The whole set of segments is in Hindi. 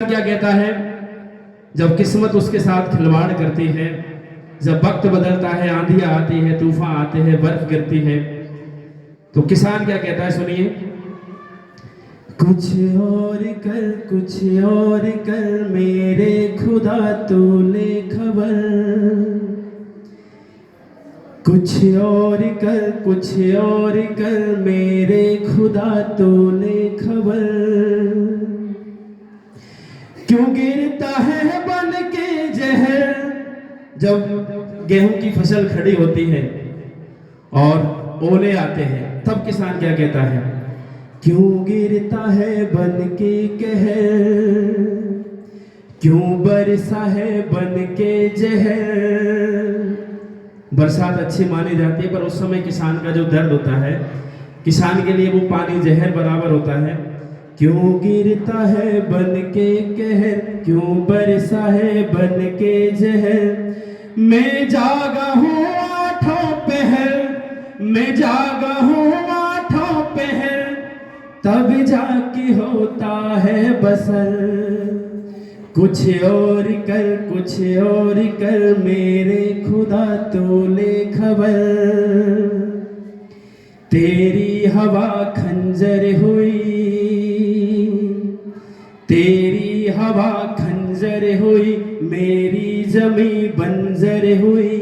क्या कहता है, जब किस्मत उसके साथ खिलवाड़ करती है, जब वक्त बदलता है, आंधियां आती है, तूफान आते हैं, बर्फ गिरती है, तो किसान क्या कहता है, सुनिए। कुछ और कर मेरे खुदा तू ले खबर, कुछ और कर मेरे खुदा तू ले खबर। क्यों गिरता है बन के जहर, जब गेहूं की फसल खड़ी होती है और ओले आते हैं, तब किसान क्या कहता है, क्यों गिरता है बन के कहर, क्यों बरसा है बन के जहर। बरसात अच्छी मानी जाती है, पर उस समय किसान का जो दर्द होता है, किसान के लिए वो पानी जहर बराबर होता है। क्यों गिरता है बन के कहर, क्यों बरसा है बन के जहर। मैं जागा हूँ आठों पहर, मैं जागा हूँ आठों पहर, तब जाके होता है बसर। कुछ और कर मेरे खुदा तो ले खबर। तेरी हवा खंजर हुई, तेरी हवा खंजर हुई, मेरी जमी बंजर हुई।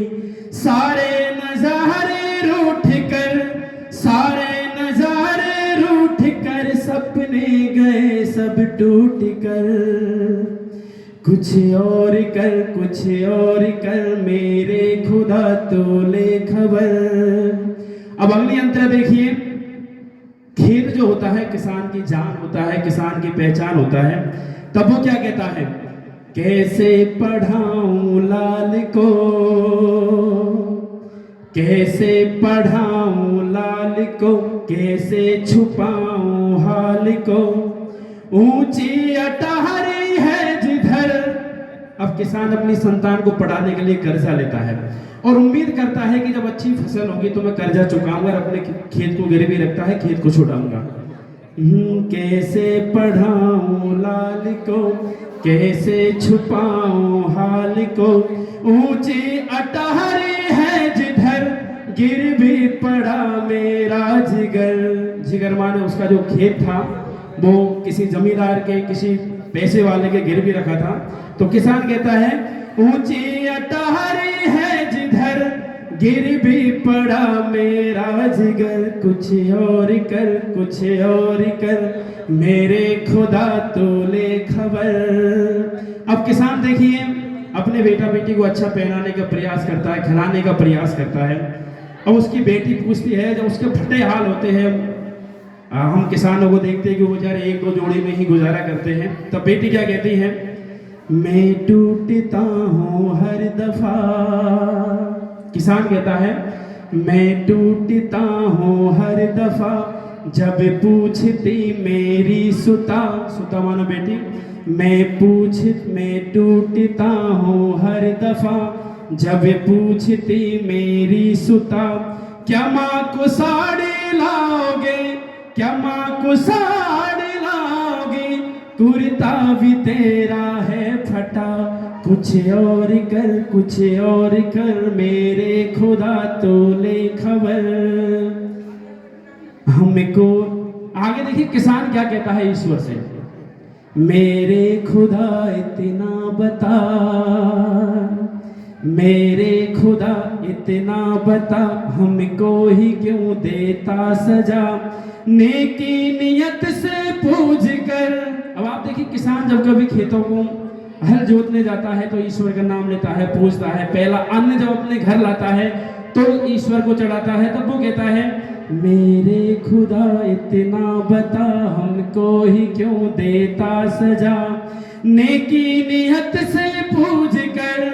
सारे नजारे रूठ कर, सारे नजारे रूठ कर, सपने गए सब टूट कर। कुछ और कर मेरे खुदा तो ले खबर। अब अगली अंतर देखिए, खेत जो होता है किसान की जान होता है, किसान की पहचान होता है। तब वो क्या कहता है, कैसे पढ़ाऊं लाल को, कैसे पढ़ाऊं लाल को, कैसे छुपाऊं हाल को। ऊंची अटहरी है जिधर। अब किसान अपनी संतान को पढ़ाने के लिए कर्जा लेता है और उम्मीद करता है कि जब अच्छी फसल होगी तो मैं कर्जा चुकाऊंगा और अपने खेत को गिरवी रखता है, खेत को छुड़ाऊंगा। कैसे पढ़ाऊं लाल को, कैसे छुपाऊं हाल को। ऊंची अटहरी है जिधर, गिर भी पड़ा मेरा जिगर। जिगर माने उसका जो खेत था वो किसी जमींदार के, किसी पैसे वाले के गिरवी रखा था। तो किसान कहता है, ऊंची अटहरी है जिधर, गिर भी पड़ा मेरा जिगर। कुछ और कर मेरे खुदा तो ले खबर। अब किसान देखिए अपने बेटा बेटी को अच्छा पहनाने का प्रयास करता है, खिलाने का प्रयास करता है। अब उसकी बेटी पूछती है, जब उसके फटे हाल होते हैं, हम किसानों को देखते हैं कि वो बेचारे एक दो जोड़ी में ही गुजारा करते हैं, तब बेटी क्या कहती है, मैं टूटता हूँ हर दफा। किसान कहता है, मैं टूटता हूँ हर दफा, जब पूछती मेरी सुता। सुता मानो बेटी। मैं टूटता हूँ हर दफा, जब पूछती मेरी सुता। क्या माँ को साड़ी लाओगे, क्या माँ को साड़ी लाओगे, कुर्ता भी तेरा है फटा। कुछ और कर मेरे खुदा तो ले खबर। हमको आगे देखिए किसान क्या कहता है ईश्वर से, मेरे खुदा इतना बता, मेरे खुदा इतना बता, हमको ही क्यों देता सजा। नेकी नियत से पूज कर। अब आप देखिए किसान जब कभी खेतों को हल जोतने जाता है तो ईश्वर का नाम लेता है, पूजता है। पहला अन्न जब अपने घर लाता है तो ईश्वर को चढ़ाता है। तब वो कहता है, मेरे खुदा इतना बता, हमको ही क्यों देता सजा। नेकी नियत से पूज कर,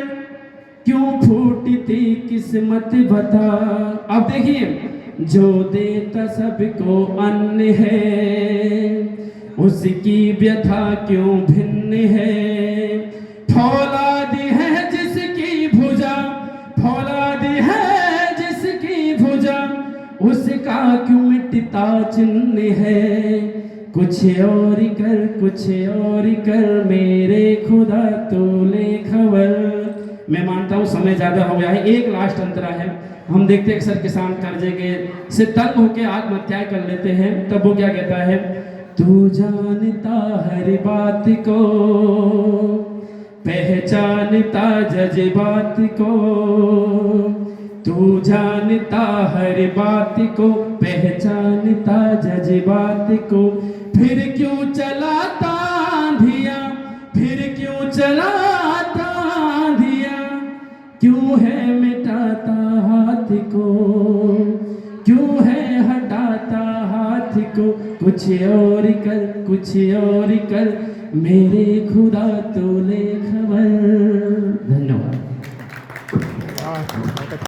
क्यों फूटती किस्मत बता। अब देखिए, जो देता सबको अन्न है, उसकी व्यथा क्यों भिन्न है। फौलाद है जिसकी भुजा, फौलाद है जिसकी भुजा, उसका क्यों मिटता चिन्ह है। कुछ और कर मेरे खुदा तो ले खबर। मैं मानता हूँ समय ज़्यादा हो गया है, एक लास्ट अंतरा है। हम देखते हैं अक्सर किसान कर्जे के से तंग होकर आत्महत्या कर लेते हैं, तब वो क्या कहता है, तू जानता हर बात को, पहचानता जज्बात को, तू जानता हर बात को, पहचानता जज्बात को, फिर क्यों चलाता आंधिया, फिर क्यों चलाता आंधिया, क्यों है मिटाता हाथ को, क्यों है हटाता हाथ को, कुछ और कर मेरे खुदा तो ले खबर। धन्यवाद।